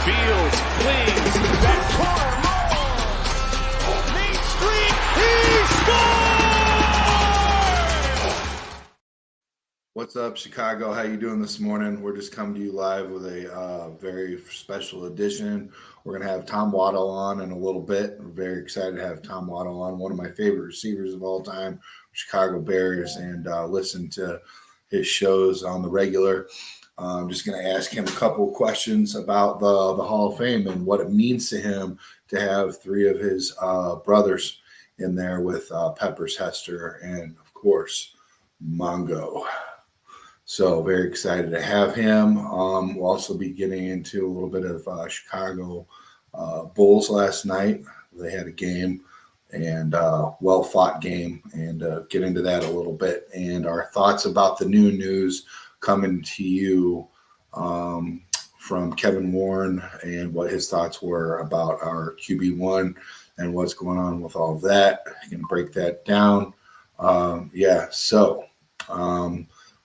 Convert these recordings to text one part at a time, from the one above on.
Fields flings. That's Main Street. He scores! What's up, Chicago? How you doing this morning? We're just coming to you live with a very special edition. We're going to have Tom Waddle on in a little bit. I'm very excited to have Tom Waddle on, one of my favorite receivers of all time, ChicagoBears, and listen to his shows on the regular. I'm just going to ask him a couple of questions about the Hall of Fame and what it means to him to have three of his brothers in there with Peppers, Hester, and, of course, Mongo. So very excited to have him. We'll also be getting into a little bit of Chicago Bulls last night. They had a game and well-fought game, and get into that a little bit. And our thoughts about the new news coming to you from Kevin Warren and what his thoughts were about our QB1 and what's going on with all of that. I'm going to break that down. A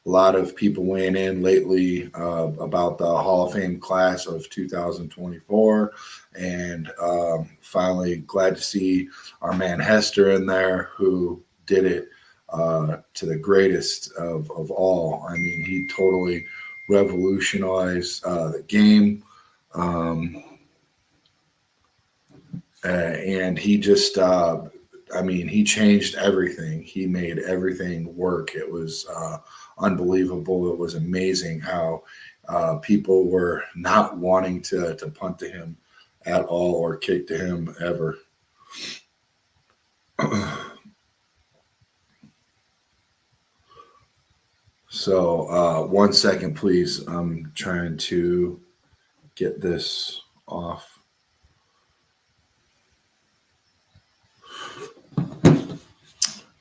lot of people weighing in lately about the Hall of Fame class of 2024. And finally, glad to see our man Hester in there, who did it to the greatest of all. I mean, he totally revolutionized the game. And he just, he changed everything. He made everything work. It was unbelievable. It was amazing how people were not wanting to punt to him at all or kick to him ever. So 1 second, please. I'm trying to get this off.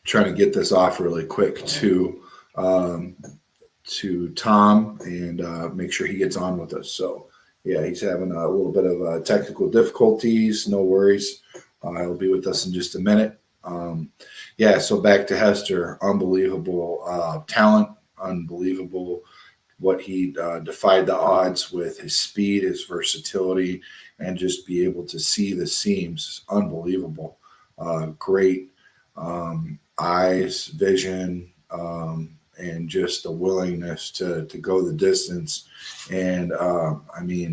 Trying to get this off really quick to Tom and make sure he gets on with us. So, yeah, he's having a little bit of technical difficulties. No worries. He'll be with us in just a minute. So back to Hester. Unbelievable talent. Unbelievable what he defied the odds with his speed, his versatility, and just be able to see the seams. Unbelievable. Great eyes, vision, and just the willingness to go the distance. And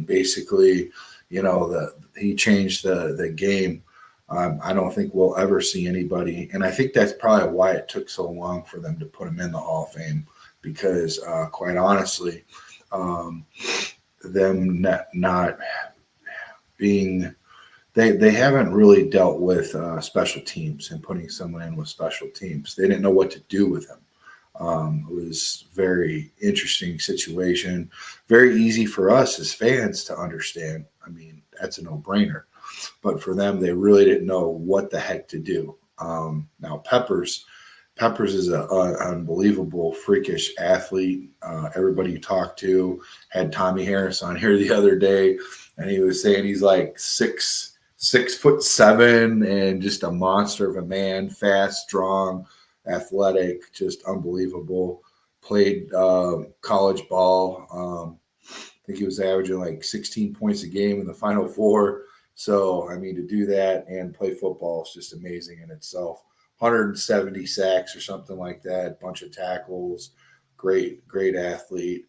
basically, he changed the game. I don't think we'll ever see anybody, and I think that's probably why it took so long for them to put him in the Hall of Fame, because quite honestly, them not being they haven't really dealt with special teams and putting someone in with special teams. They didn't know what to do with him. It was a very interesting situation. Very easy for us as fans to understand. I mean, that's a no-brainer. But for them, they really didn't know what the heck to do. Now, Peppers is an unbelievable, freakish athlete. Everybody you talk to had Tommy Harris on here the other day, and he was saying he's like 6'7" and just a monster of a man, fast, strong, athletic, just unbelievable. Played college ball. I think he was averaging like 16 points a game in the Final Four. So, to do that and play football is just amazing in itself. 170 sacks or something like that, bunch of tackles, great athlete.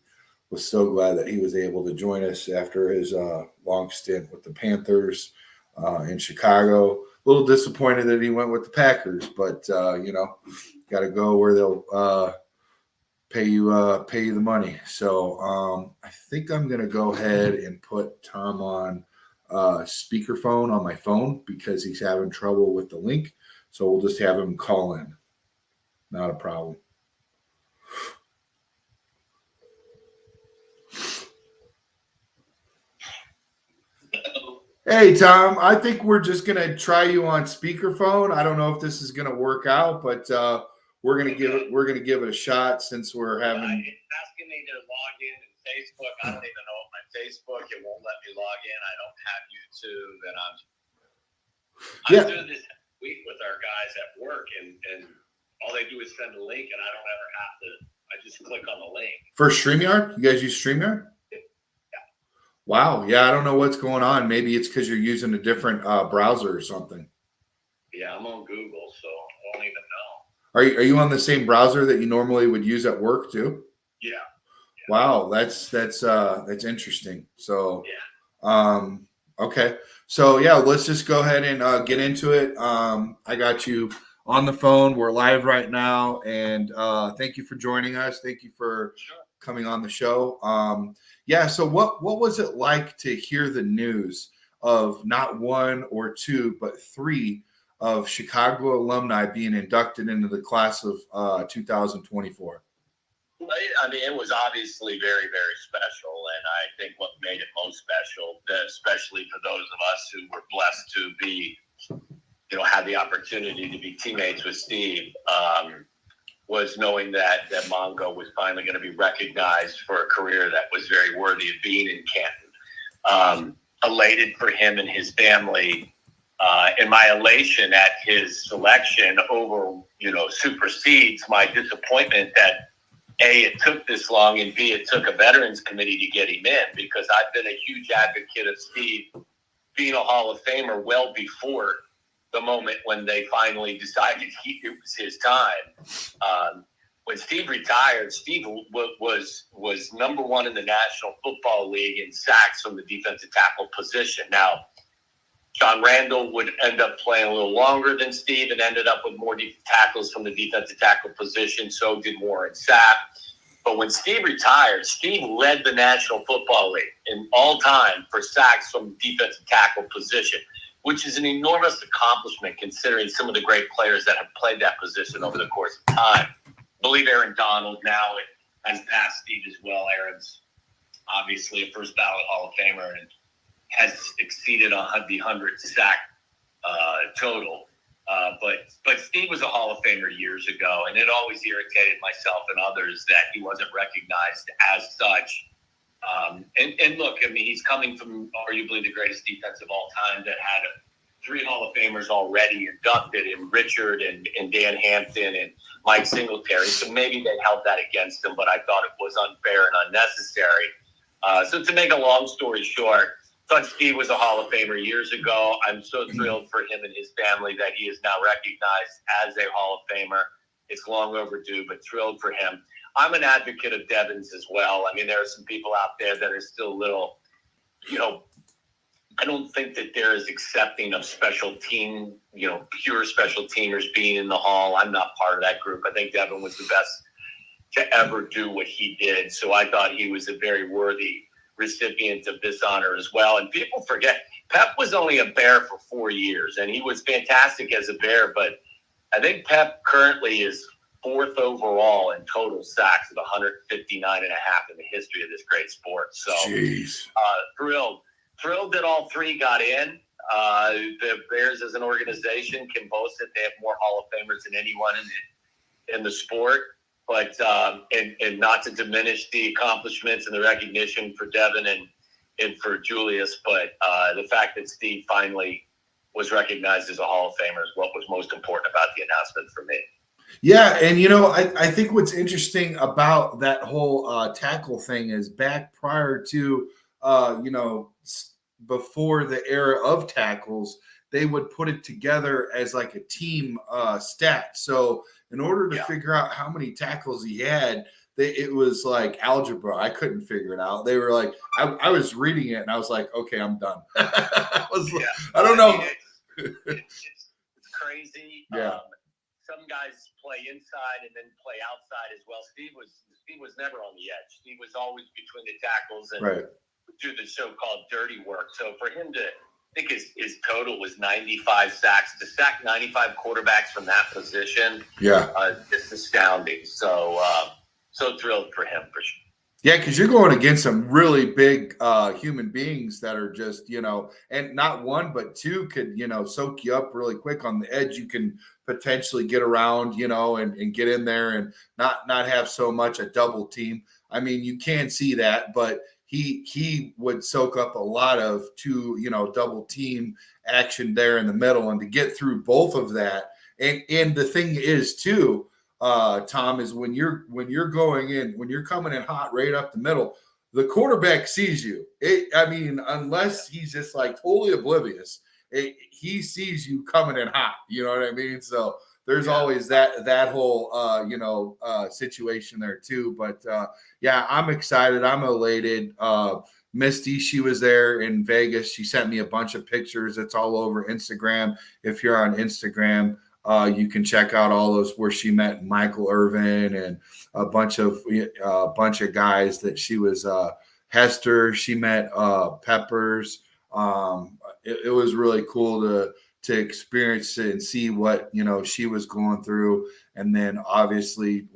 Was so glad that he was able to join us after his long stint with the Panthers in Chicago. A little disappointed that he went with the Packers, but got to go where they'll pay you the money. So I think I'm going to go ahead and put Tom on speakerphone on my phone because he's having trouble with the link. So we'll just have him call in. Not a problem. Hey, Tom, I think we're just going to try you on speakerphone. I don't know if this is going to work out, but we're going to give it a shot since we're having. It's asking me to log in Facebook. I don't even know if my Facebook, it won't let me log in. I don't have YouTube, and I'm doing this week with our guys at work, and all they do is send a link, and I don't ever have to. I just click on the link. For StreamYard? You guys use StreamYard? Yeah. Wow. Yeah, I don't know what's going on. Maybe it's because you're using a different browser or something. Yeah, I'm on Google, so I don't even know. Are you on the same browser that you normally would use at work too? Yeah. Wow, that's interesting. So, Yeah. okay. So yeah, let's just go ahead and get into it. I got you on the phone. We're live right now, and thank you for joining us. Thank you for Sure. coming on the show. Yeah. So what was it like to hear the news of not one or two, but three of Chicago alumni being inducted into the class of 2024? I mean, it was obviously very, very special, and I think what made it most special, especially for those of us who were blessed to be, have the opportunity to be teammates with Steve, was knowing that Mongo was finally going to be recognized for a career that was very worthy of being in Canton. Elated for him and his family, and my elation at his selection supersedes my disappointment that A, it took this long, and B, it took a Veterans Committee to get him in, because I've been a huge advocate of Steve being a Hall of Famer well before the moment when they finally decided it was his time. When Steve retired, Steve was number one in the National Football League in sacks from the defensive tackle position. Now, John Randall would end up playing a little longer than Steve and ended up with more tackles from the defensive tackle position. So did Warren Sapp. But when Steve retired, Steve led the National Football League in all time for sacks from the defensive tackle position, which is an enormous accomplishment considering some of the great players that have played that position over the course of time. I believe Aaron Donald now has passed Steve as well. Aaron's obviously a first ballot Hall of Famer and has exceeded the 100 sack total. But Steve was a Hall of Famer years ago, and it always irritated myself and others that he wasn't recognized as such. And look, I mean, he's coming from arguably the greatest defense of all time that had 3 Hall of Famers already inducted, in Richard and Dan Hampton and Mike Singletary. So maybe they held that against him, but I thought it was unfair and unnecessary. So to make a long story short, thought Steve was a Hall of Famer years ago. I'm so thrilled for him and his family that he is now recognized as a Hall of Famer. It's long overdue, but thrilled for him. I'm an advocate of Devin's as well. I mean, there are some people out there that are still a little, I don't think that they're as accepting of special team, pure special teamers being in the Hall. I'm not part of that group. I think Devin was the best to ever do what he did. So I thought he was a very worthy recipient of this honor as well. And people forget, Pep was only a Bear for 4 years, and he was fantastic as a Bear, but I think Pep currently is 4th overall in total sacks at 159 and a half in the history of this great sport. So thrilled that all 3 got in. The Bears as an organization can boast that they have more Hall of Famers than anyone in the sport. But and not to diminish the accomplishments and the recognition for Devin and for Julius, but the fact that Steve finally was recognized as a Hall of Famer is what was most important about the announcement for me. Yeah, and I think what's interesting about that whole tackle thing is back prior to before the era of tackles, they would put it together as like a team stat. So in order to figure out how many tackles he had, it was like algebra. I couldn't figure it out. They were like, I was reading it and I was like, okay, I'm done. I don't know. It's crazy. Yeah. Some guys play inside and then play outside as well. Steve was never on the edge. Steve was always between the tackles and do the so-called dirty work. So for him to, I think his total was 95 sacks. To sack 95 quarterbacks from that position, it's astounding. So thrilled for him, for sure. Yeah, because you're going against some really big human beings that are just, and not one but 2 could, soak you up really quick on the edge. You can potentially get around, and get in there and not have so much a double team. I mean, you can see that, but he would soak up a lot of 2, double team action there in the middle, and to get through both of that. And the thing is too, Tom, is when you're going in, when you're coming in hot right up the middle, the quarterback sees you. I mean, unless he's just like totally oblivious, he sees you coming in hot. You know what I mean? So there's always that whole situation there too. But yeah, I'm excited. I'm elated. Misty, she was there in Vegas. She sent me a bunch of pictures. It's all over Instagram. If you're on Instagram, you can check out all those where she met Michael Irvin and a bunch of guys that she was. Hester, she met Peppers. It was really cool to experience it and see what she was going through, and then obviously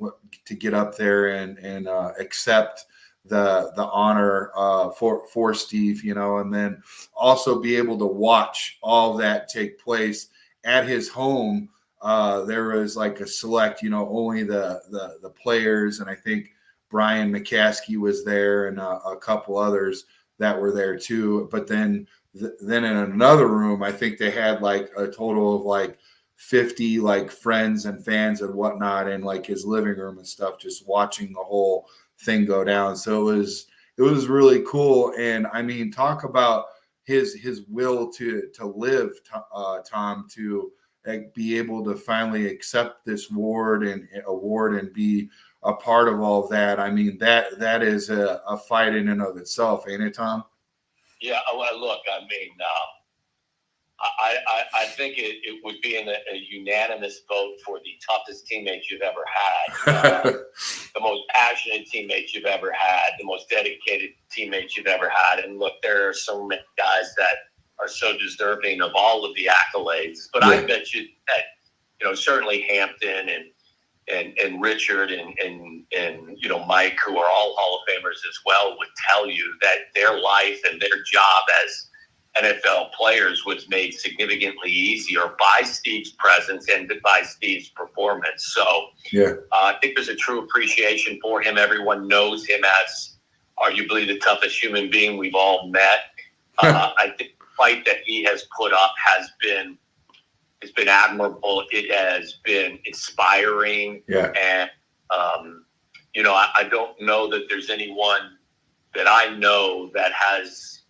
to get up there and accept the honor for Steve, and then also be able to watch all that take place at his home. There was like a select, only the players, and I think Brian McCaskey was there and a couple others that were there too. But then in another room, I think they had like a total of like 50 like friends and fans and whatnot in like his living room and stuff, just watching the whole thing go down. So it was really cool. And I mean, talk about his will to live, Tom, to be able to finally accept this award and be a part of all of that. I mean, that is a fight in and of itself, ain't it, Tom? Yeah. Well, look, I mean, I think it would be a unanimous vote for the toughest teammates you've ever had, the most passionate teammates you've ever had, the most dedicated teammates you've ever had. And look, there are so many guys that are so deserving of all of the accolades. But I bet you that, certainly Hampton and Richard and Mike, who are all Hall of Famers as well, would tell you that their life and their job as NFL players was made significantly easier by Steve's presence and by Steve's performance. So I think there's a true appreciation for him. Everyone knows him as arguably the toughest human being we've all met. I think the fight that he has put up has been admirable. It has been inspiring. Yeah. And, I don't know that there's anyone that I know that has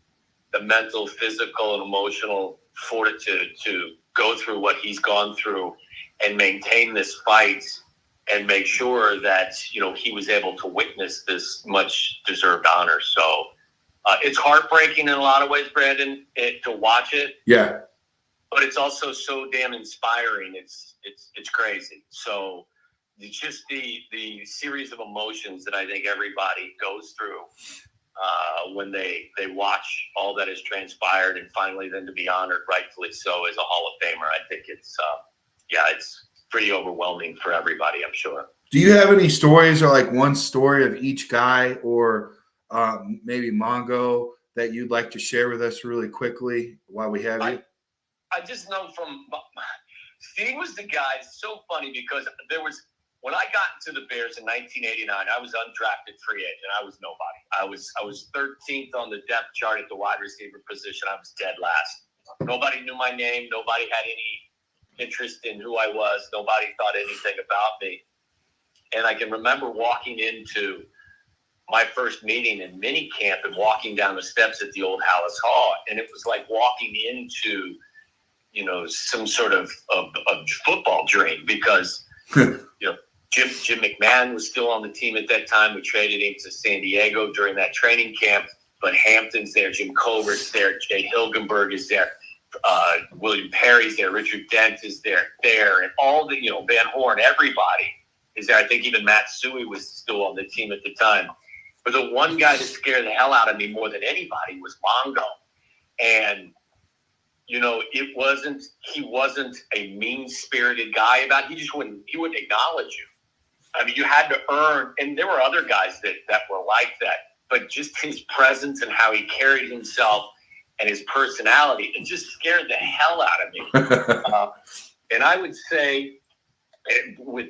the mental, physical, and emotional fortitude to go through what he's gone through and maintain this fight and make sure that, he was able to witness this much deserved honor. So it's heartbreaking in a lot of ways, Brandon, to watch it. Yeah. But it's also so damn inspiring. It's crazy. So it's just the series of emotions that I think everybody goes through when they watch all that has transpired, and finally then to be honored rightfully so as a Hall of Famer. I think it's pretty overwhelming for everybody, I'm sure. Do you have any stories, or like one story of each guy, or maybe Mongo, that you'd like to share with us really quickly while we have you? I just know from Steve was the guy. It's so funny because when I got into the Bears in 1989, I was undrafted free agent. I was nobody. I was 13th on the depth chart at the wide receiver position. I was dead last. Nobody knew my name. Nobody had any interest in who I was. Nobody thought anything about me. And I can remember walking into my first meeting in minicamp and walking down the steps at the old Hallis Hall, and it was like walking into some sort of football dream, because Jim McMahon was still on the team at that time. We traded him to San Diego during that training camp, but Hampton's there, Jim Culver's there, Jay Hilgenberg is there, William Perry's there, Richard Dent is there, and all the Van Horn, everybody is there. I think even Matt Suey was still on the team at the time. But the one guy that scared the hell out of me more than anybody was Mongo. And he wasn't a mean-spirited guy about it. He wouldn't acknowledge you. I mean, you had to earn, and there were other guys that were like that, but just his presence and how he carried himself and his personality, it just scared the hell out of me. And I would say with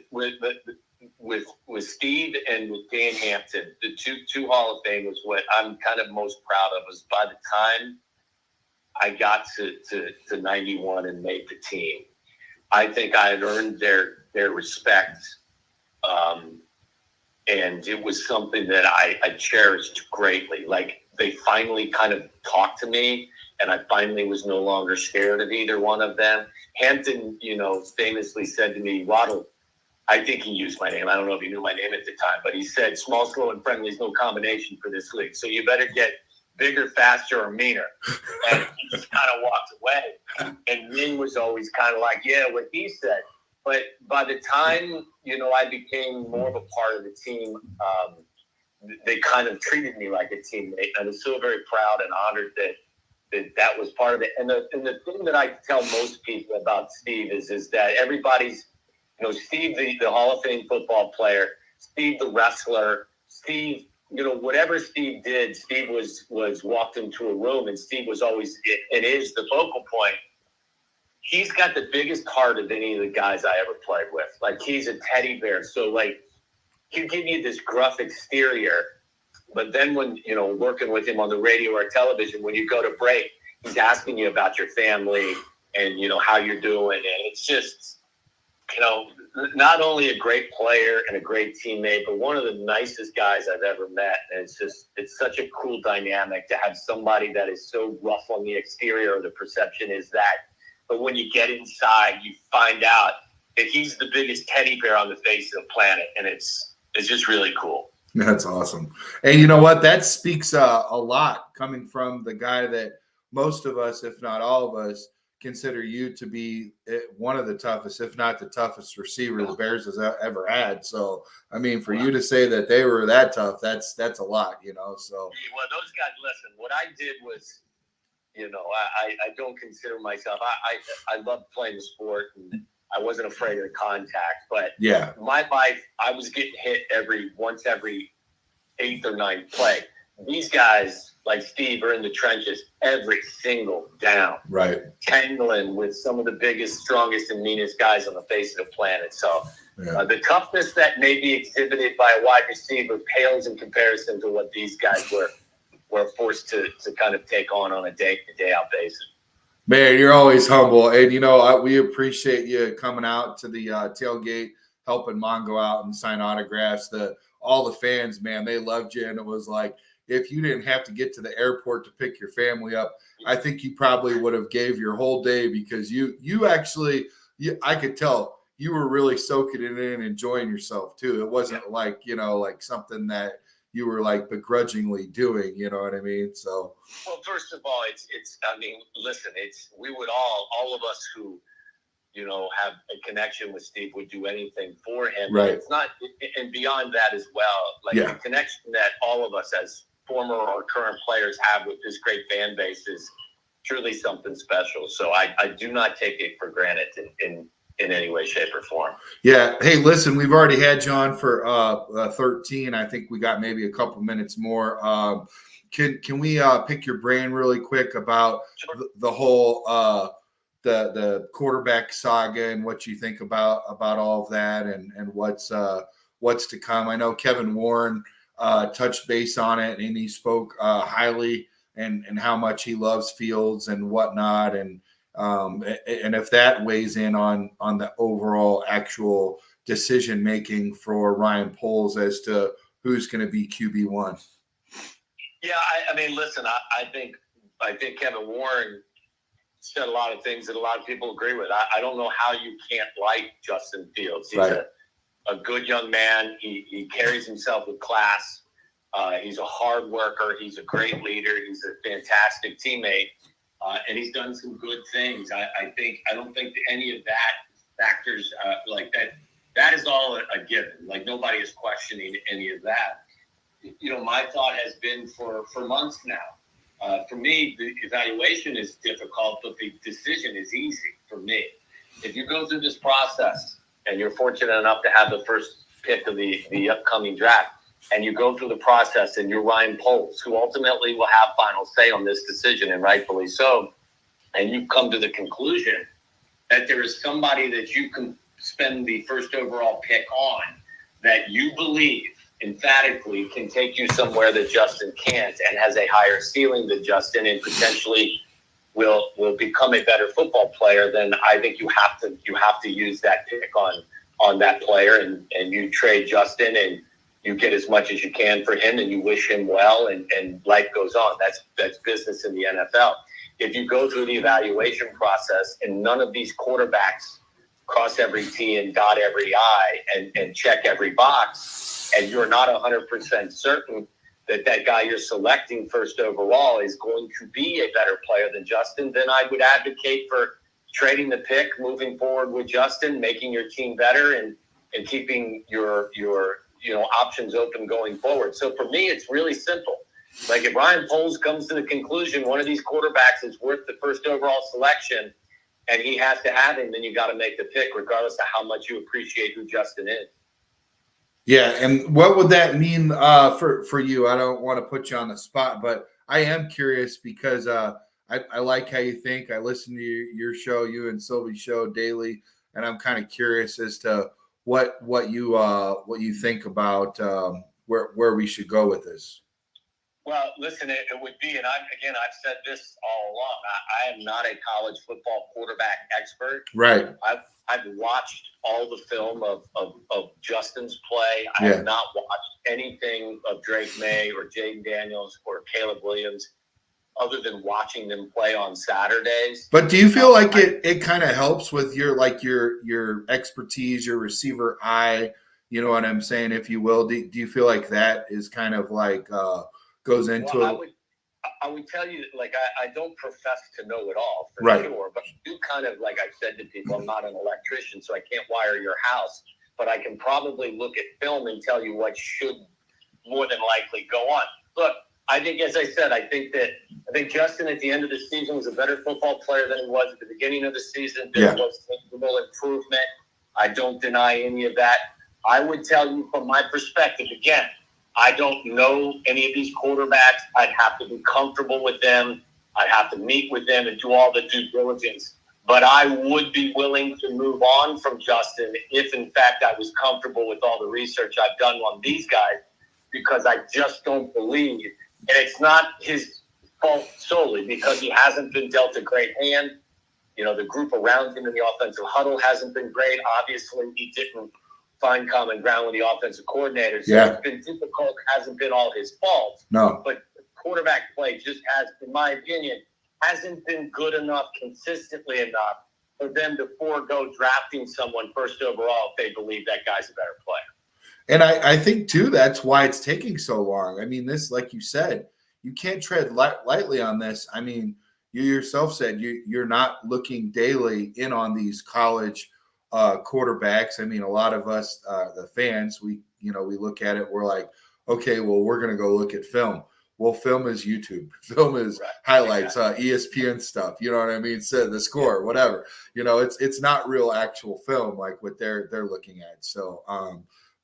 Steve and with Dan Hampton, the two Hall of Famers, what I'm kind of most proud of was by the time I got to 91 and made the team, I think I had earned their respect And it was something that I cherished greatly. Like, they finally kind of talked to me, and I finally was no longer scared of either one of them. Hampton, famously said to me, Waddle, I think he used my name. I don't know if he knew my name at the time, but he said, small, slow, and friendly is no combination for this league. So you better get bigger, faster, or meaner. And he just kind of walked away. And Min was always kind of like, yeah, what he said. But by the time, I became more of a part of the team, they kind of treated me like a teammate. I was so very proud and honored that was part of it. And the thing that I tell most people about Steve is that everybody's, Steve, the Hall of Fame football player, Steve, the wrestler, Steve, whatever Steve did, Steve was walked into a room, and Steve was always, and is the focal point. He's got the biggest heart of any of the guys I ever played with. Like, he's a teddy bear. So, like, he'll give you this gruff exterior, but then when, working with him on the radio or television, when you go to break, he's asking you about your family and, how you're doing. And it's just, not only a great player and a great teammate, but one of the nicest guys I've ever met. And it's such a cool dynamic to have somebody that is so rough on the exterior, or the perception is that. But when you get inside, you find out that he's the biggest teddy bear on the face of the planet. And it's just really cool. That's awesome. And you know what? That speaks a lot, coming from the guy that most of us, if not all of us, consider you to be one of the toughest, if not the toughest receiver the Bears has ever had. So, I mean, for you to say that they were that tough, that's a lot, So, well, those guys, listen, what I did was, I don't consider myself, I love playing the sport, and I wasn't afraid of the contact, but yeah, my life, I was getting hit once every 8th or 9th play. These guys, like Steve, are in the trenches every single down. Right. Tangling with some of the biggest, strongest, and meanest guys on the face of the planet. So the toughness that may be exhibited by a wide receiver pales in comparison to what these guys were forced to kind of take on a day-to-day out basis. Man, you're always humble. And, we appreciate you coming out to the tailgate, helping Mongo out and sign autographs. All the fans, man, they loved you. And it was like, if you didn't have to get to the airport to pick your family up, I think you probably would have gave your whole day, because you actually, I could tell you were really soaking it in, enjoying yourself too. It wasn't like, like something that you were like begrudgingly doing, you know what I mean? So, well, first of all, listen, we would all of us who, have a connection with Steve would do anything for him. Right. It's not, and beyond that as well, the connection that all of us as former or current players have with this great fan base is truly something special. So I do not take it for granted in any way, shape, or form. Yeah. Hey, listen, we've already had you on for 13. I think we got maybe a couple minutes more. Can we pick your brain really quick about the whole the quarterback saga and what you think about all of that and what's to come? I know Kevin Warren touched base on it, and he spoke highly and how much he loves Fields and whatnot, and if that weighs in on the overall actual decision making for Ryan Poles as to who's going to be QB1. Yeah, I mean, listen, I think Kevin Warren said a lot of things that a lot of people agree with. I don't know how you can't like Justin Fields. He's right. a good young man. He carries himself with class. He's a hard worker. He's a great leader. He's a fantastic teammate. And he's done some good things. I don't think that any of that factors like that. That is all a given. Like, nobody is questioning any of that. My thought has been for months now. For me, the evaluation is difficult, but the decision is easy for me. If you go through this process and you're fortunate enough to have the first pick of the upcoming draft, and you go through the process and you're Ryan Poles, who ultimately will have final say on this decision, and rightfully so, and you come to the conclusion that there is somebody that you can spend the first overall pick on that you believe emphatically can take you somewhere that Justin can't, and has a higher ceiling than Justin, and potentially will become a better football player, then I think you have to use that pick on that player, and you trade Justin, and you get as much as you can for him and you wish him well, and life goes on. That's business in the NFL. If you go through the evaluation process and none of these quarterbacks cross every T and dot every I and check every box, and you're not 100% certain that guy you're selecting first overall is going to be a better player than Justin, then I would advocate for trading the pick, moving forward with Justin, making your team better, and keeping your options open going forward. So for me, it's really simple. Like if Ryan Poles comes to the conclusion one of these quarterbacks is worth the first overall selection and he has to have him, then you got to make the pick regardless of how much you appreciate who Justin is. Yeah, and what would that mean for you? I don't want to put you on the spot, but I am curious because I like how you think. I listen to your show, you and Sylvie's show daily, and I'm kind of curious as to what you think about where we should go with this. Well, listen, it would be, and I've said this all along. I am not a college football quarterback expert. Right. I've watched all the film of Justin's play. I have not watched anything of Drake May or Jaden Daniels or Caleb Williams other than watching them play on Saturdays. But do you feel like it kind of helps with your expertise, your receiver eye, you know what I'm saying, if you will? Do you feel like that is kind of like goes into it? I would tell you, like, I don't profess to know it all for sure, but I do kind of, like I've said to people, I'm not an electrician, so I can't wire your house, but I can probably look at film and tell you what should more than likely go on. Look, I think, as I said, I think Justin at the end of the season was a better football player than he was at the beginning of the season. There was tangible improvement. I don't deny any of that. I would tell you from my perspective, again, I don't know any of these quarterbacks. I'd have to be comfortable with them. I'd have to meet with them and do all the due diligence. But I would be willing to move on from Justin if, in fact, I was comfortable with all the research I've done on these guys, because I just don't believe, and it's not his fault solely, because he hasn't been dealt a great hand. You know, the group around him in the offensive huddle hasn't been great. Obviously, he didn't find common ground with the offensive coordinator. So it's been difficult. It hasn't been all his fault. No. But quarterback play just has, in my opinion, hasn't been good enough, consistently enough, for them to forego drafting someone first overall if they believe that guy's a better player. And I think, too, that's why it's taking so long. I mean, this, like you said, you can't tread lightly on this. I mean, you yourself said you're not looking daily in on these college quarterbacks. I mean, a lot of us, the fans, we look at it, we're like, okay, well, we're going to go look at film. Well, film is YouTube. Film is highlights, ESPN stuff. You know what I mean? So the score, whatever. You know, it's not real actual film like what they're looking at. So,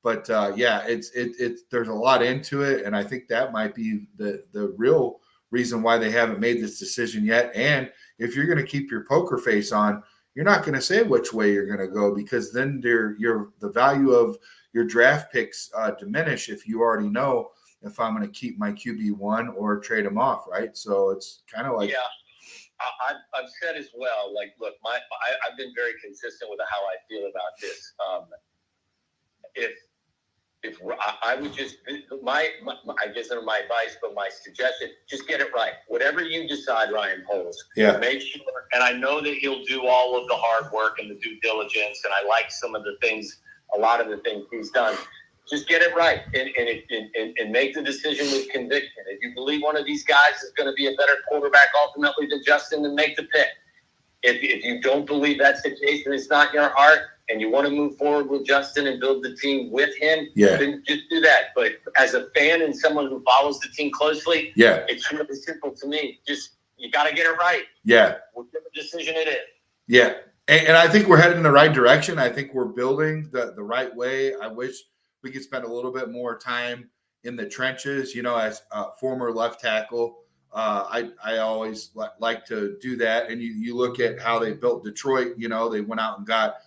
it's there's a lot into it, and I think that might be the real reason why they haven't made this decision yet. And if you're going to keep your poker face on, you're not going to say which way you're going to go, because then the value of your draft picks diminish if you already know if I'm going to keep my QB1 or trade him off, right? So it's kind of like I've said as well. Like, look, I've been very consistent with how I feel about this. If I would just my I guess not my advice, but my suggestion, just get it right. Whatever you decide, Ryan Poles, make sure. And I know that he'll do all of the hard work and the due diligence, and I like a lot of the things he's done. Just get it right and make the decision with conviction. If you believe one of these guys is going to be a better quarterback ultimately than Justin, then make the pick. If you don't believe that's the case and it's not in your heart, and you want to move forward with Justin and build the team with him, then just do that. But as a fan and someone who follows the team closely, it's really simple to me. Just, you got to get it right. Whatever decision it is. Yeah. And I think we're headed in the right direction. I think we're building the right way. I wish we could spend a little bit more time in the trenches, you know, as a former left tackle. I always like to do that. And you look at how they built Detroit, you know, they went out and got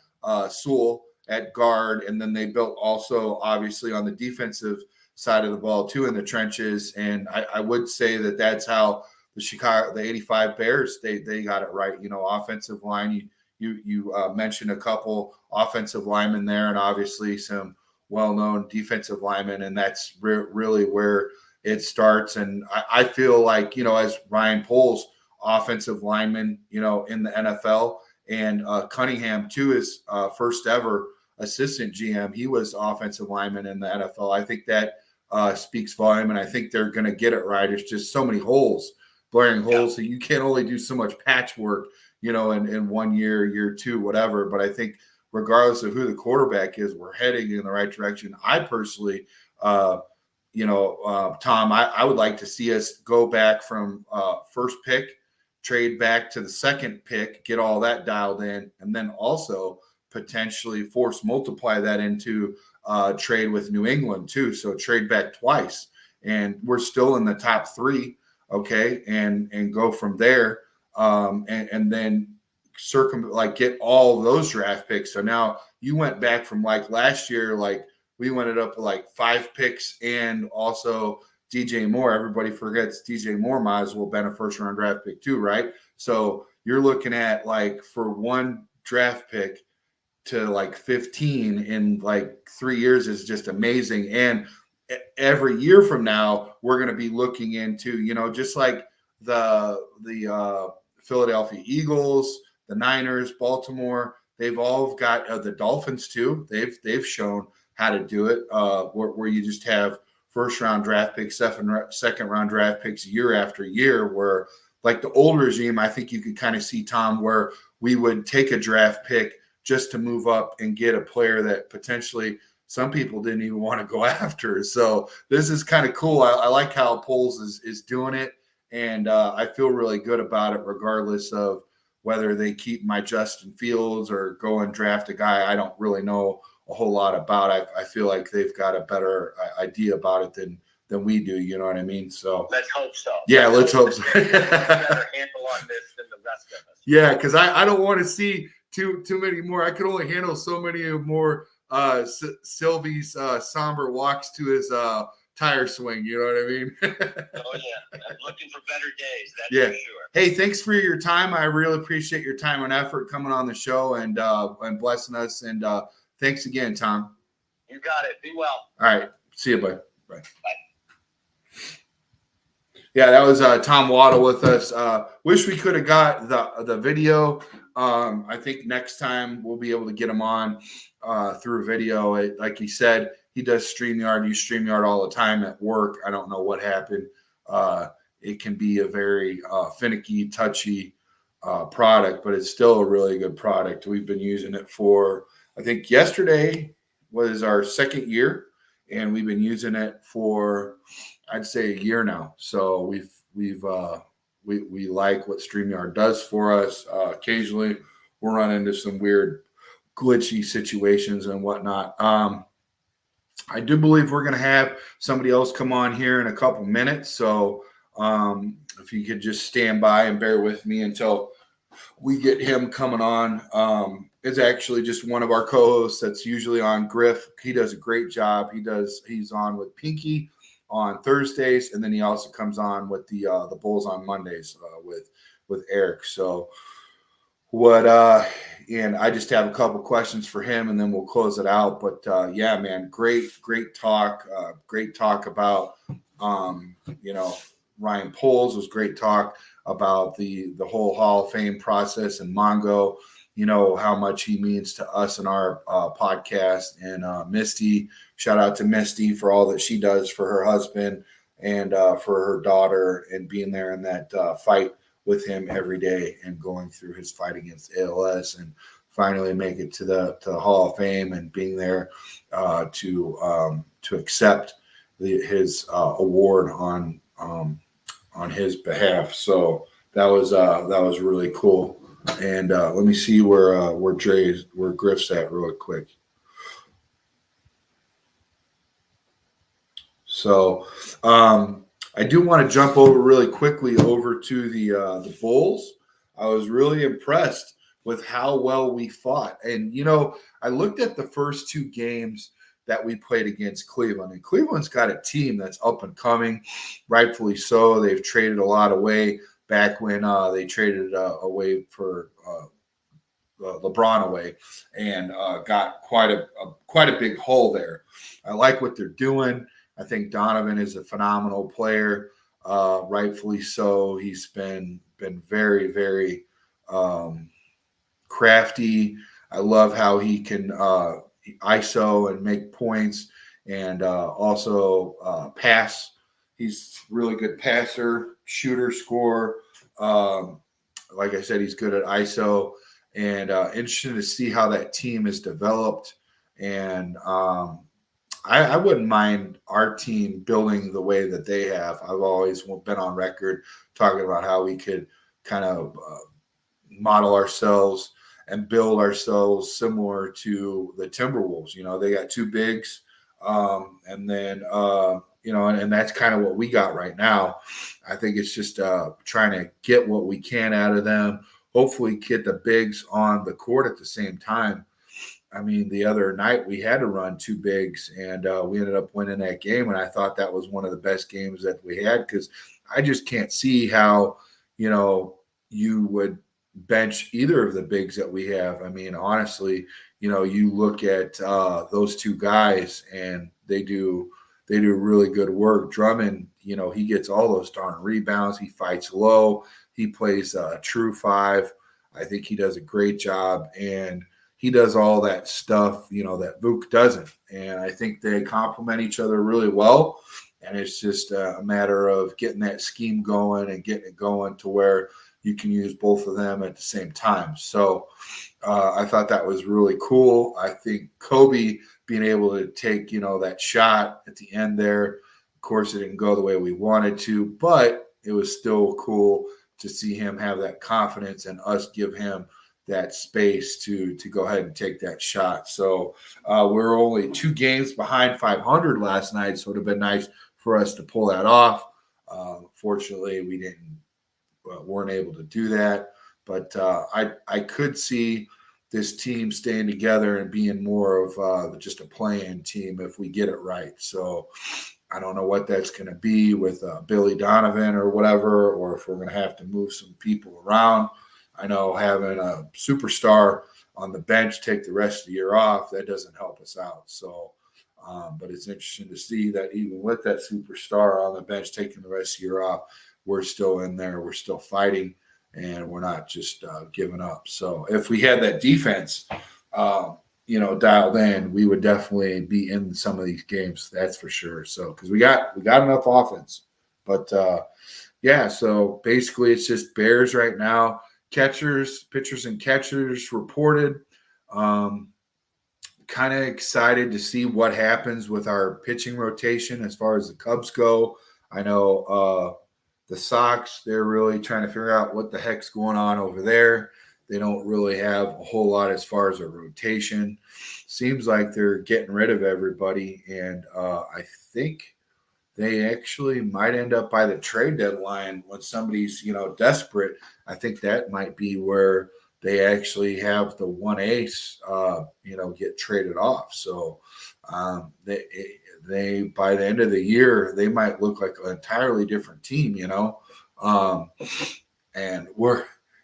Sewell at guard, and then they built also obviously on the defensive side of the ball too in the trenches. And I would say that's how the 85 Bears, they got it right. You know, offensive line, you mentioned a couple offensive linemen there, and obviously some well-known defensive linemen, and that's really where it starts. And I feel like, as Ryan Poles, offensive lineman, in the NFL, and Cunningham too is first ever assistant GM. He was offensive lineman in the NFL. I think that speaks volume, and I think they're going to get it right. There's just so many blaring holes, so you can't only do so much patchwork, in 1 year, year two, whatever. But I think regardless of who the quarterback is, we're heading in the right direction. I personally, Tom, I would like to see us go back from first pick, trade back to the second pick, get all that dialed in, and then also potentially force multiply that into trade with New England too. So trade back twice, and we're still in the top three. Okay. And go from there. And then get all those draft picks. So now you went back from like last year, like we went up to like 5 picks and also DJ Moore. Everybody forgets DJ Moore might as well been a first round draft pick too, right? So you're looking at like for 1 draft pick to like 15 in like 3 years is just amazing. And every year from now, we're going to be looking into, just like the Philadelphia Eagles, the Niners, Baltimore, they've all got the Dolphins too. They've shown how to do it, where you just have first round draft picks, second round draft picks year after year, where like the old regime, I think you could kind of see, Tom, where we would take a draft pick just to move up and get a player that potentially some people didn't even want to go after. So this is kind of cool. I like how Poles is doing it. And I feel really good about it, regardless of whether they keep my Justin Fields or go and draft a guy I don't really know a whole lot about. I feel like they've got a better idea about it than we do. You know what I mean? So let's hope so. Yeah, let's hope so. Better handle on this than the rest of us. Yeah, because I don't want to see too many more. I could only handle so many more Sylvie's somber walks to his tire swing. You know what I mean? Oh yeah, I'm looking for better days. That's Yeah. for sure. Hey, thanks for your time. I really appreciate your time and effort coming on the show and blessing us. And thanks again, Tom. You got it. Be well. All right. See you, bud. Bye. Bye. Yeah, that was Tom Waddle with us. Wish we could have got the video. I think next time we'll be able to get him on through video. Like he said, he does StreamYard. Use StreamYard all the time at work. I don't know what happened. It can be a very finicky, touchy product, but it's still a really good product. We've been using it for, I think yesterday was our 2nd year, and we've been using it for, I'd say, a year now. So we like what StreamYard does for us. Occasionally we'll run into some weird glitchy situations and whatnot. I do believe we're going to have somebody else come on here in a couple minutes. So if you could just stand by and bear with me until we get him coming on. It's actually just one of our co-hosts that's usually on Griff. He does a great job. He's on with Pinky on Thursdays, and then he also comes on with the Bulls on Mondays with Eric. So and I just have a couple questions for him, and then we'll close it out. But yeah, man, great talk. Great talk about Ryan Poles. Was great talk about the whole Hall of Fame process and Mongo. How much he means to us and our podcast. And Misty, shout out to Misty for all that she does for her husband and for her daughter, and being there in that fight with him every day and going through his fight against ALS and finally make it to the Hall of Fame, and being there to accept his award on his behalf. So that was really cool. And let me see where Griff's at real quick. So I do want to jump over really quickly over to the Bulls. I was really impressed with how well we fought. And, I looked at the first 2 games that we played against Cleveland. And Cleveland's got a team that's up and coming, rightfully so. They've traded a lot away back when they traded away for LeBron away and got quite a big hole there. I like what they're doing. I think Donovan is a phenomenal player, rightfully so. He's been very, very crafty. I love how he can ISO and make points and also pass. He's a really good passer, shooter, scorer. Like I said, he's good at ISO, and interesting to see how that team is developed. And I wouldn't mind our team building the way that they have. I've always been on record talking about how we could kind of model ourselves and build ourselves similar to the Timberwolves. You know, they got two bigs, and then and that's kind of what we got right now. I think it's just trying to get what we can out of them. Hopefully, get the bigs on the court at the same time. I mean, the other night we had to run two bigs, and we ended up winning that game. And I thought that was one of the best games that we had because I just can't see how, you would bench either of the bigs that we have. I mean, honestly, you look at those two guys, and they do really good work. Drummond, he gets all those darn rebounds. He fights low. He plays a true five. I think he does a great job, and he does all that stuff, that Vuk doesn't. And I think they complement each other really well. And it's just a matter of getting that scheme going and getting it going to where you can use both of them at the same time. So I thought that was really cool. I think Kobe being able to take, that shot at the end there, of course, it didn't go the way we wanted to, but it was still cool to see him have that confidence and us give him that space to go ahead and take that shot. So we're only 2 games behind 500 last night, so it would have been nice for us to pull that off. Fortunately, we weren't able to do that. But I could see this team staying together and being more of just a play-in team if we get it right. So I don't know what that's going to be with Billy Donovan or whatever, or if we're going to have to move some people around. I know having a superstar on the bench take the rest of the year off, that doesn't help us out. So, but it's interesting to see that even with that superstar on the bench taking the rest of the year off, we're still in there. We're still fighting, and we're not just giving up. So if we had that defense, dialed in, we would definitely be in some of these games. That's for sure. So, because we got enough offense, but so basically it's just Bears right now. Pitchers and catchers reported. Kind of excited to see what happens with our pitching rotation as far as the Cubs go. I know the Sox, they're really trying to figure out what the heck's going on over there. They don't really have a whole lot as far as a rotation. Seems like they're getting rid of everybody, and I think they actually might end up by the trade deadline when somebody's, desperate. I think that might be where they actually have the one ace, get traded off. So they by the end of the year, they might look like an entirely different team, and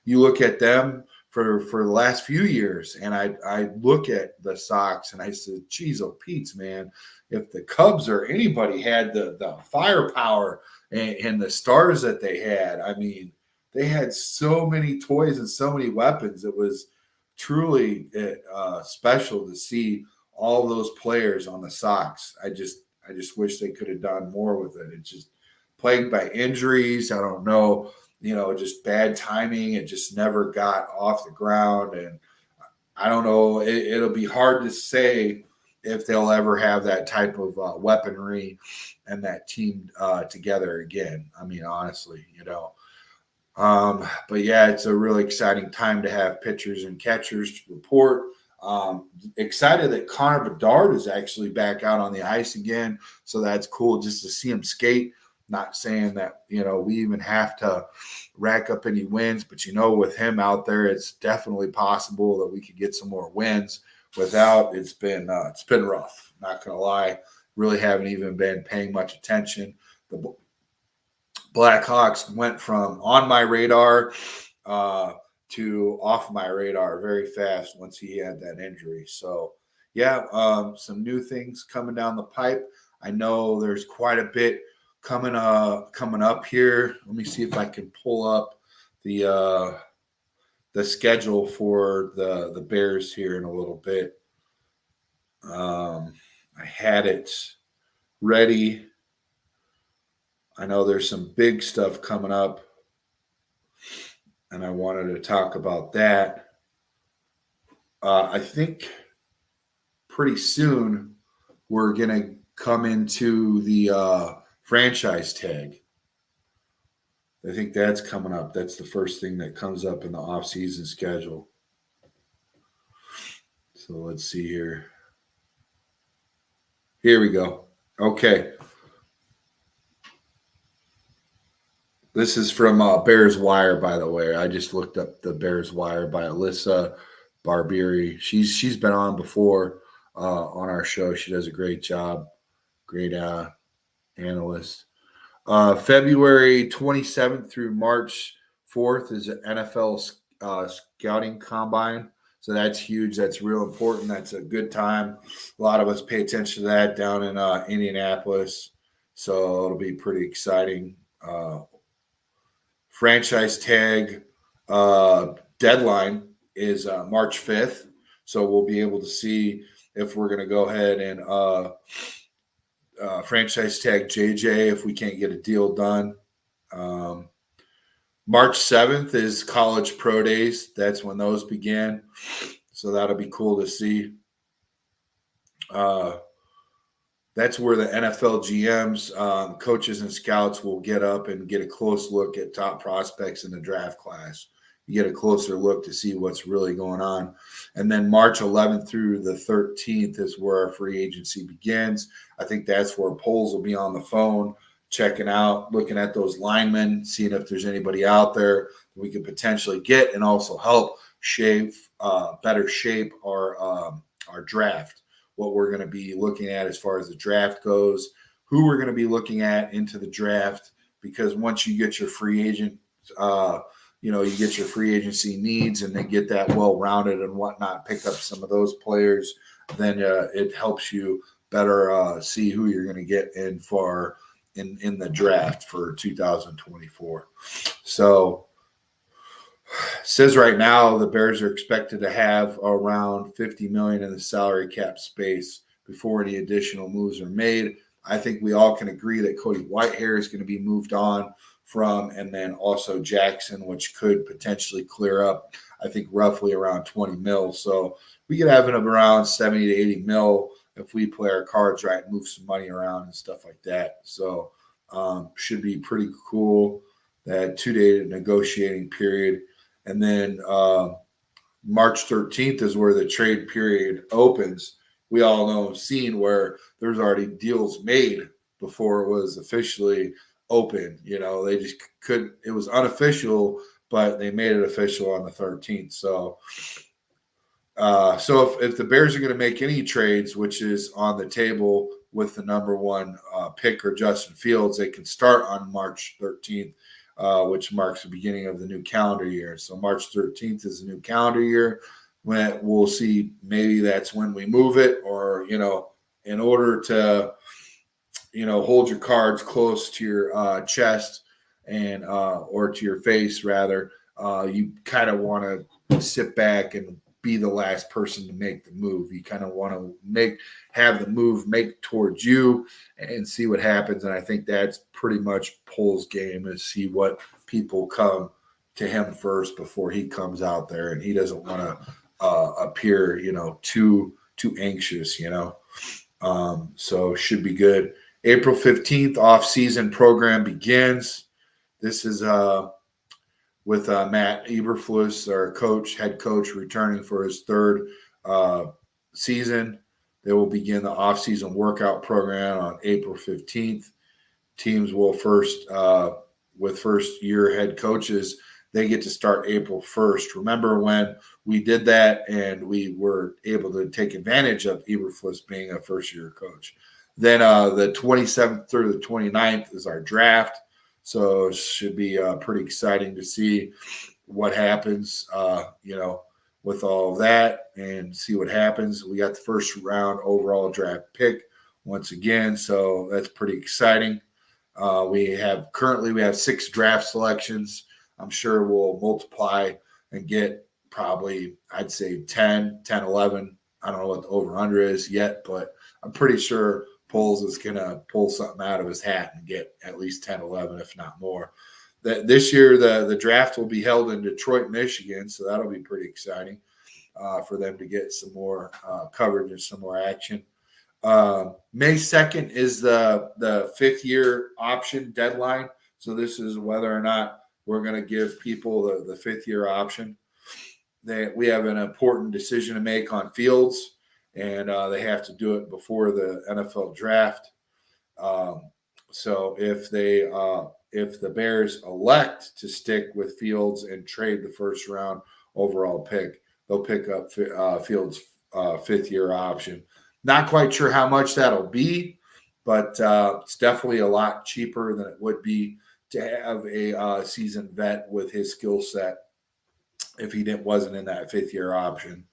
you look at them for the last few years, and I look at the Sox and I said, geez, oh Pete's, man, if the Cubs or anybody had the firepower and the stars that they had, I mean, they had so many toys and so many weapons. It was truly special to see all those players on the Sox. I just wish they could have done more with it. It's just plagued by injuries. I don't know, just bad timing. It just never got off the ground. And I don't know. It'll be hard to say if they'll ever have that type of weaponry and that team together again. I mean, honestly, but yeah, it's a really exciting time to have pitchers and catchers to report. Excited that Connor Bedard is actually back out on the ice again. So that's cool just to see him skate. Not saying that, we even have to rack up any wins, but, with him out there, it's definitely possible that we could get some more wins. Without, it's been rough. Not going to lie. Really haven't even been paying much attention. The Blackhawks went from on my radar to off my radar very fast once he had that injury. So, yeah, some new things coming down the pipe. I know there's quite a bit coming up here. Let me see if I can pull up the schedule for the Bears here in a little bit. I had it ready. I know there's some big stuff coming up, and I wanted to talk about that. I think pretty soon we're going to come into the franchise tag. I think that's coming up. That's the first thing that comes up in the off-season schedule. So let's see here. Here we go. Okay. This is from Bears Wire, by the way. I just looked up the Bears Wire by Alyssa Barbieri. She's been on before on our show. She does a great job. Great analyst. February 27th through March 4th is an NFL scouting combine. So that's huge. That's real important. That's a good time. A lot of us pay attention to that down in Indianapolis. So it'll be pretty exciting. Franchise tag deadline is March 5th. So we'll be able to see if we're going to go ahead and franchise tag JJ if we can't get a deal done. March 7th is college pro days. That's when those begin. So that'll be cool to see. That's where the NFL GMs, coaches, and scouts will get up and get a close look at top prospects in the draft class. You get a closer look to see what's really going on. And then March 11th through the 13th is where our free agency begins. I think that's where polls will be on the phone, checking out, looking at those linemen, seeing if there's anybody out there we could potentially get and also help better shape our draft. What we're going to be looking at as far as the draft goes, who we're going to be looking at into the draft, because once you get your free agent, you get your free agency needs and they get that well-rounded and whatnot, pick up some of those players, then it helps you better see who you're going to get in the draft for 2024. So it says right now the Bears are expected to have around $50 million in the salary cap space before any additional moves are made. I think we all can agree that Cody Whitehair is going to be moved on from, and then also Jackson, which could potentially clear up, I think, roughly around 20 mil. So we could have it around 70 to 80 mil if we play our cards right and move some money around and stuff like that. So should be pretty cool, that 2-day negotiating period. And then March 13th is where the trade period opens. We all know seen where there's already deals made before it was officially open. They just couldn't. It was unofficial, but they made it official on the 13th. So if the Bears are going to make any trades, which is on the table with the number one pick or Justin Fields, they can start on March 13th. Which marks the beginning of the new calendar year. So March 13th is the new calendar year. When we'll see, maybe that's when we move it, or, in order to, hold your cards close to your chest and, or to your face rather, you kind of want to sit back and be the last person to make the move. You kind of want to have the move make towards you and see what happens. And I think that's pretty much Pole's game, is see what people come to him first before he comes out there, and he doesn't want to appear, too anxious, so should be good. April 15th, off-season program begins. This is with Matt Eberflus, our head coach, returning for his third season. They will begin the off-season workout program on April 15th. Teams will with first-year head coaches, they get to start April 1st. Remember when we did that and we were able to take advantage of Eberflus being a first-year coach. Then the 27th through the 29th is our draft. So it should be pretty exciting to see what happens, with all of that and see what happens. We got the first round overall draft pick once again, so that's pretty exciting. We have 6 draft selections. I'm sure we'll multiply and get probably, I'd say 10, 11. I don't know what the over-under is yet, but I'm pretty sure Poles is going to pull something out of his hat and get at least 10, 11, if not more. This year, the draft will be held in Detroit, Michigan, so that'll be pretty exciting for them to get some more coverage and some more action. May 2nd is the 5th-year option deadline. So this is whether or not we're going to give people the 5th-year option. We have an important decision to make on Fields, and they have to do it before the NFL draft. So if the Bears elect to stick with Fields and trade the first round overall pick, they'll pick up Fields' 5th-year option. Not quite sure how much that'll be, but it's definitely a lot cheaper than it would be to have a seasoned vet with his skill set if he wasn't in that 5th-year option.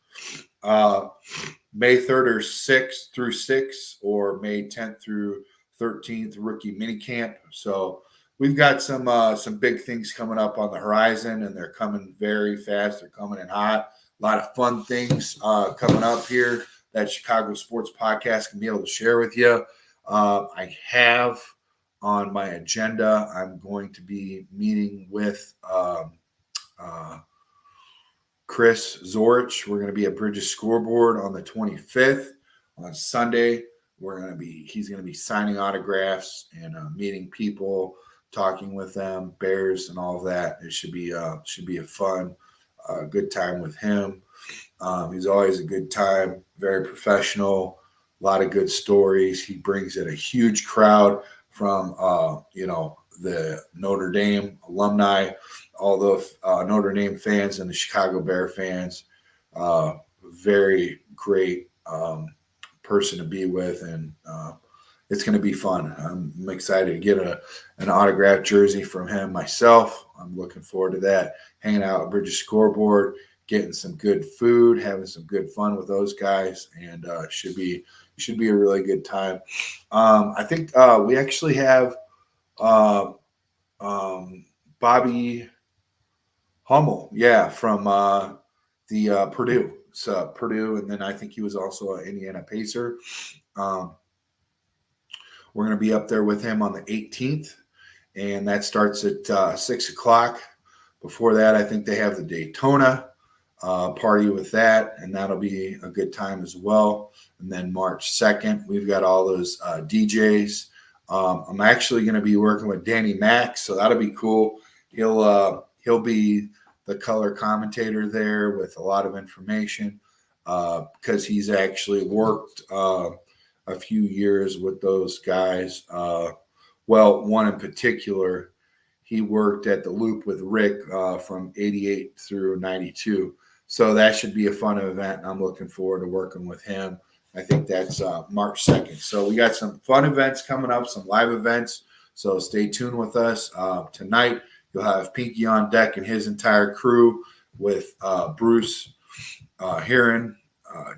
May 3rd or 6th through 6th, or May 10th through 13th rookie minicamp. So we've got some big things coming up on the horizon, and they're coming very fast. They're coming in hot. A lot of fun things coming up here that Chicago Sports Podcast can be able to share with you. I have on my agenda, I'm going to be meeting with Chris Zorich. We're going to be at Bridges Scoreboard on the 25th on Sunday. He's going to be signing autographs and meeting people, talking with them, Bears and all of that. It should be a fun, good time with him. He's always a good time, very professional, a lot of good stories. He brings in a huge crowd from, the Notre Dame alumni, all the Notre Dame fans and the Chicago Bear fans. Very great person to be with, and it's going to be fun. I'm excited to get an autographed jersey from him myself. I'm looking forward to that. Hanging out at Bridges Scoreboard, getting some good food, having some good fun with those guys, and should be a really good time. I think we actually have Bobby Hummel, from the Purdue. So Purdue, and then I think he was also an Indiana Pacer. We're going to be up there with him on the 18th, and that starts at 6 o'clock. Before that, I think they have the Daytona party with that, and that'll be a good time as well. And then March 2nd, we've got all those DJs. I'm actually going to be working with Danny Mack, so that'll be cool. He'll be the color commentator there with a lot of information because he's actually worked a few years with those guys. One in particular, he worked at the Loop with Rick from 88 through 92. So that should be a fun event, and I'm looking forward to working with him. I think that's March 2nd. So we got some fun events coming up, some live events. So stay tuned with us. Tonight, you'll have Pinky on deck and his entire crew with Bruce Heron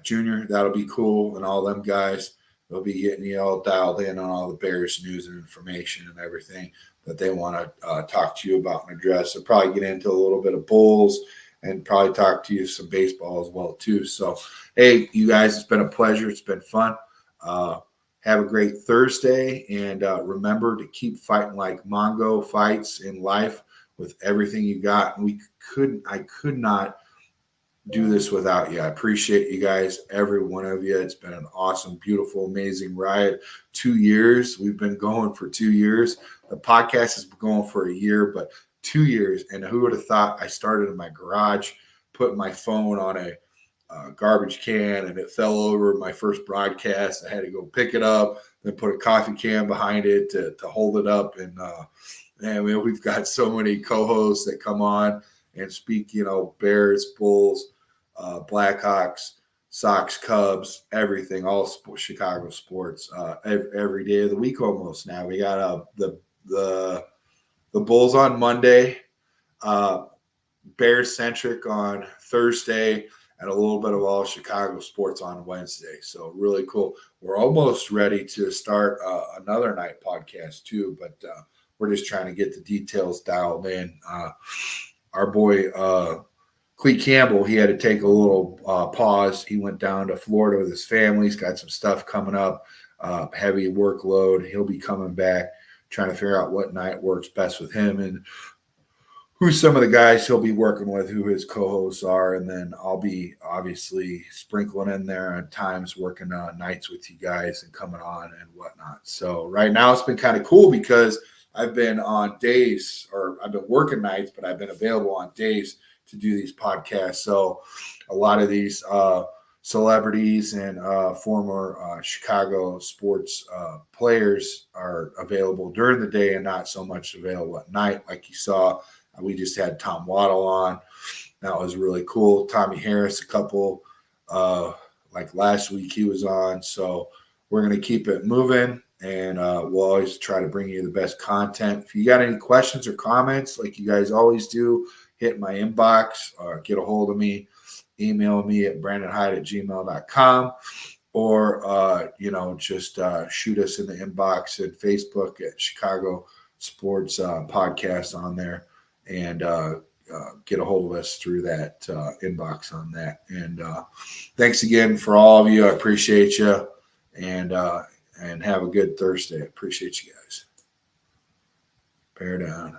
Jr. That'll be cool, and all them guys. They'll be getting you all dialed in on all the Bears news and information and everything that they want to talk to you about and address. They'll probably get into a little bit of Bulls and probably talk to you some baseball as well, too. So, hey, you guys, it's been a pleasure. It's been fun. Have a great Thursday, and remember to keep fighting like Mongo fights in life with everything you got. I could not do this without you. I appreciate you guys, every one of you. It's been an awesome, beautiful, amazing ride. 2 years. We've been going for 2 years. The podcast has been going for a year, but 2 years. And who would have thought? I started in my garage, put my phone on a garbage can, and it fell over my first broadcast. I had to go pick it up, then put a coffee can behind it to hold it up. And we've got so many co-hosts that come on and speak, Bears, Bulls, Blackhawks, Sox, Cubs, everything, all sports, Chicago sports, every day of the week almost now. We got the Bulls on Monday. Bears centric on Thursday, and a little bit of all Chicago sports on Wednesday. So really cool. We're almost ready to start another night podcast too, but we're just trying to get the details dialed in. Our boy Clee Campbell, he had to take a little pause. He went down to Florida with his family. He's got some stuff coming up, heavy workload. He'll be coming back, trying to figure out what night works best with him and who some of the guys he'll be working with, who his co-hosts are, and then I'll be obviously sprinkling in there at times, working nights with you guys and coming on and whatnot. So right now it's been kind of cool because I've been on days, or I've been working nights, but I've been available on days to do these podcasts. So a lot of these celebrities and former Chicago sports players are available during the day and not so much available at night, like you saw. We just had Tom Waddle on. That was really cool. Tommy Harris, a couple, like last week he was on. So we're going to keep it moving, and we'll always try to bring you the best content. If you got any questions or comments, like you guys always do, hit my inbox or get a hold of me. Email me at brandonhyde@gmail.com, or, just shoot us in the inbox at Facebook at Chicago Sports Podcast on there. And get a hold of us through that inbox on that. And thanks again for all of you. I appreciate you. And have a good Thursday. I appreciate you guys. Bear down.